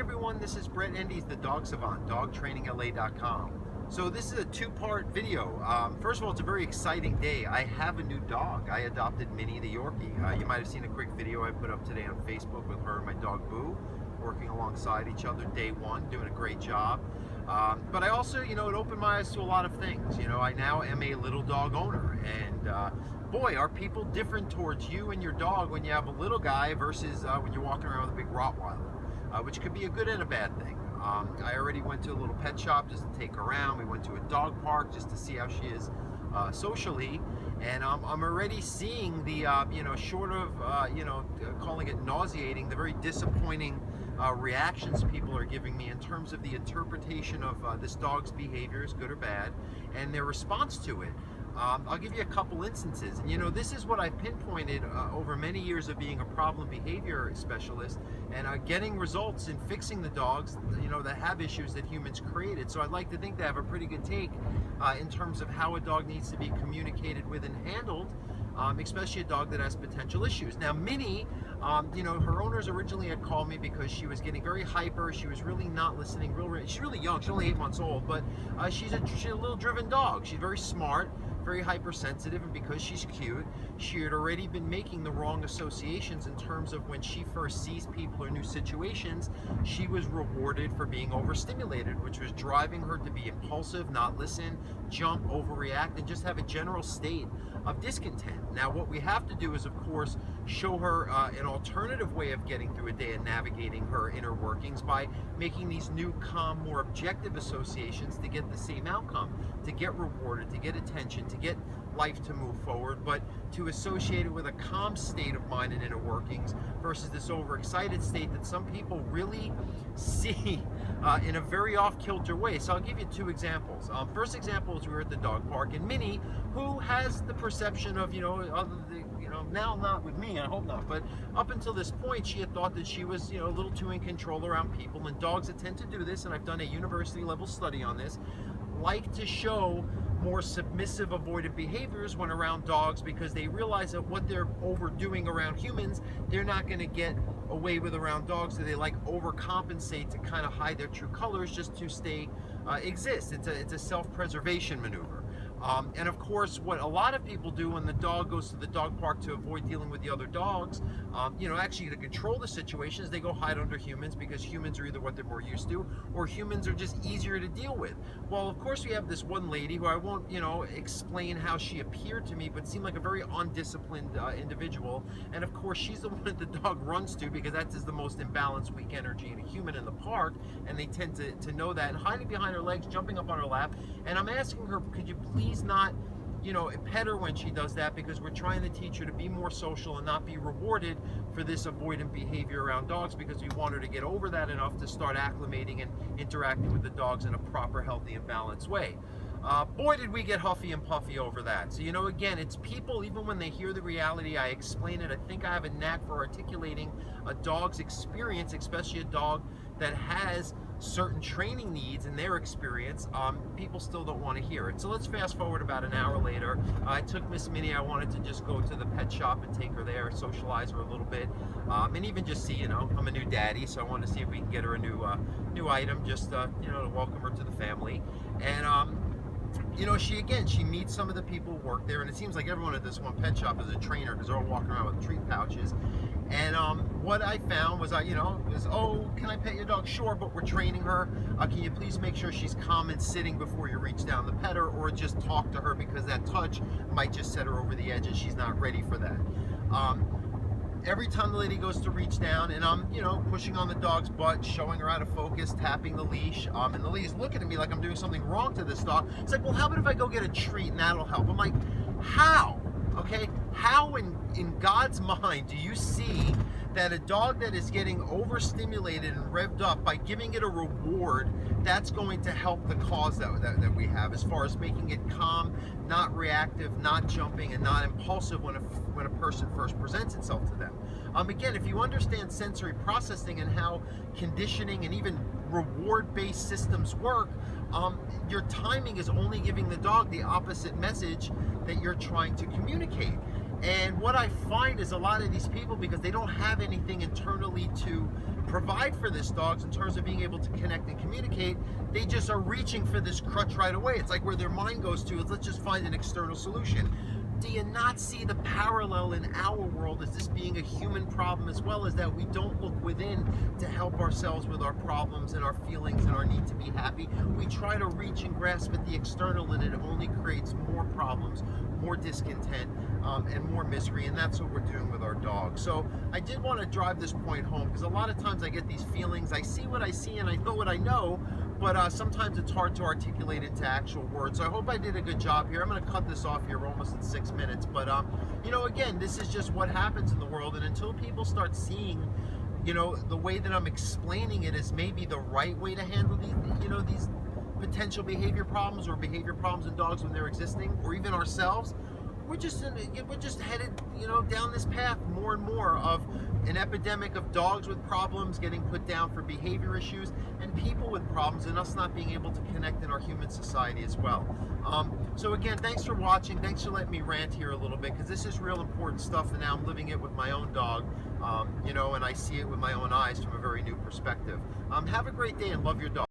everyone, this is Brett Endy's the Dog Savant, dogtrainingla.com. So this is a two-part video. First of all, it's a very exciting day. I have a new dog. I adopted Minnie the Yorkie. You might have seen a quick video I put up today on Facebook with her and my dog Boo, working alongside each other day one, doing a great job. But I also, it opened my eyes to a lot of things. I now am a little dog owner, and boy, are people different towards you and your dog when you have a little guy versus when you're walking around with a big Rottweiler, which could be a good and a bad thing. I already went to a little pet shop just to take her around. We went to a dog park just to see how she is socially, and I'm already seeing the, short of, calling it nauseating, the very disappointing reactions people are giving me in terms of the interpretation of this dog's behaviors, good or bad, and their response to it. I'll give you a couple instances, and this is what I've pinpointed over many years of being a problem behavior specialist and getting results in fixing the dogs that have issues that humans created. So I'd like to think they have a pretty good take in terms of how a dog needs to be communicated with and handled, especially a dog that has potential issues. Now Minnie, her owners originally had called me because she was getting very hyper. She was really not listening. She's really young. She's only 8 months old, but she's a little driven dog. She's very smart, very hypersensitive, and because she's cute, she had already been making the wrong associations in terms of when she first sees people or new situations, she was rewarded for being overstimulated, which was driving her to be impulsive, not listen, jump, overreact, and just have a general state of discontent. Now what we have to do is, of course, show her an alternative way of getting through a day and navigating her inner workings by making these new, calm, more objective associations to get the same outcome, to get rewarded, to get attention, to get life to move forward, but to associate it with a calm state of mind and inner workings versus this overexcited state that some people really see in a very off-kilter way. So I'll give you two examples. First example is we were at the dog park, and Minnie, who has the perception of, now not with me, I hope not, but up until this point, she had thought that she was, a little too in control around people, and dogs that tend to do this, and I've done a university-level study on this, like to show more submissive, avoidant behaviors when around dogs because they realize that what they're overdoing around humans, they're not going to get away with around dogs, so they like overcompensate to kind of hide their true colors just to stay exist. It's a self-preservation maneuver. And of course, what a lot of people do when the dog goes to the dog park to avoid dealing with the other dogs, actually to control the situations, they go hide under humans because humans are either what they're more used to or humans are just easier to deal with. Well, of course, we have this one lady who I won't, explain how she appeared to me, but seemed like a very undisciplined individual. And of course, she's the one that the dog runs to because that is the most imbalanced, weak energy in a human in the park. And they tend to know that, and hiding behind her legs, jumping up on her lap. And I'm asking her, could you please not pet her when she does that, because we're trying to teach her to be more social and not be rewarded for this avoidant behavior around dogs, because we want her to get over that enough to start acclimating and interacting with the dogs in a proper, healthy, and balanced way. Boy, did we get huffy and puffy over that. So, again, it's people, even when they hear the reality, I explain it. I think I have a knack for articulating a dog's experience, especially a dog that has certain training needs in their experience. People still don't want to hear it. So let's fast forward about an hour later. I took Miss Minnie. I wanted to just go to the pet shop and take her there, socialize her a little bit, and even just see, I'm a new daddy, so I wanted to see if we can get her a new item, just to welcome her to the family. And she meets some of the people who work there, and it seems like everyone at this one pet shop is a trainer because they're all walking around with treat pouches. And what I found was, oh, can I pet your dog? Sure, but we're training her. Can you please make sure she's calm and sitting before you reach down to pet her, or just talk to her because that touch might just set her over the edge and she's not ready for that. Every time the lady goes to reach down, and I'm, pushing on the dog's butt, showing her how to focus, tapping the leash, and the lady's looking at me like I'm doing something wrong to this dog. It's like, well, how about if I go get a treat and that'll help? I'm like, how? Okay, how in God's mind do you see that a dog that is getting overstimulated and revved up, by giving it a reward, that's going to help the cause that we have, as far as making it calm, not reactive, not jumping, and not impulsive when a person first presents itself to them. Again, if you understand sensory processing and how conditioning and even reward-based systems work, your timing is only giving the dog the opposite message that you're trying to communicate. And what I find is a lot of these people, because they don't have anything internally to provide for this dogs in terms of being able to connect and communicate, they just are reaching for this crutch right away. It's like where their mind goes to is, let's just find an external solution. Do you not see the parallel in our world as this being a human problem, as well as that we don't look within to help ourselves with our problems and our feelings and our need to be happy? We try to reach and grasp at the external, and it only creates more problems, more discontent, and more misery, and that's what we're doing with our dogs. So I did want to drive this point home, because a lot of times I get these feelings, I see what I see and I know what I know, but sometimes it's hard to articulate into actual words. So I hope I did a good job here. I'm going to cut this off here. We're almost at 6 minutes, but you know, again, this is just what happens in the world, and until people start seeing, you know, the way that I'm explaining it is maybe the right way to handle these, you know, these potential behavior problems or behavior problems in dogs when they're existing, or even ourselves, we're just headed, you know, down this path more and more of an epidemic of dogs with problems getting put down for behavior issues, and people with problems, and us not being able to connect in our human society as well. So again, thanks for watching. Thanks for letting me rant here a little bit, because this is real important stuff, and now I'm living it with my own dog, you know, and I see it with my own eyes from a very new perspective. Have a great day and love your dog.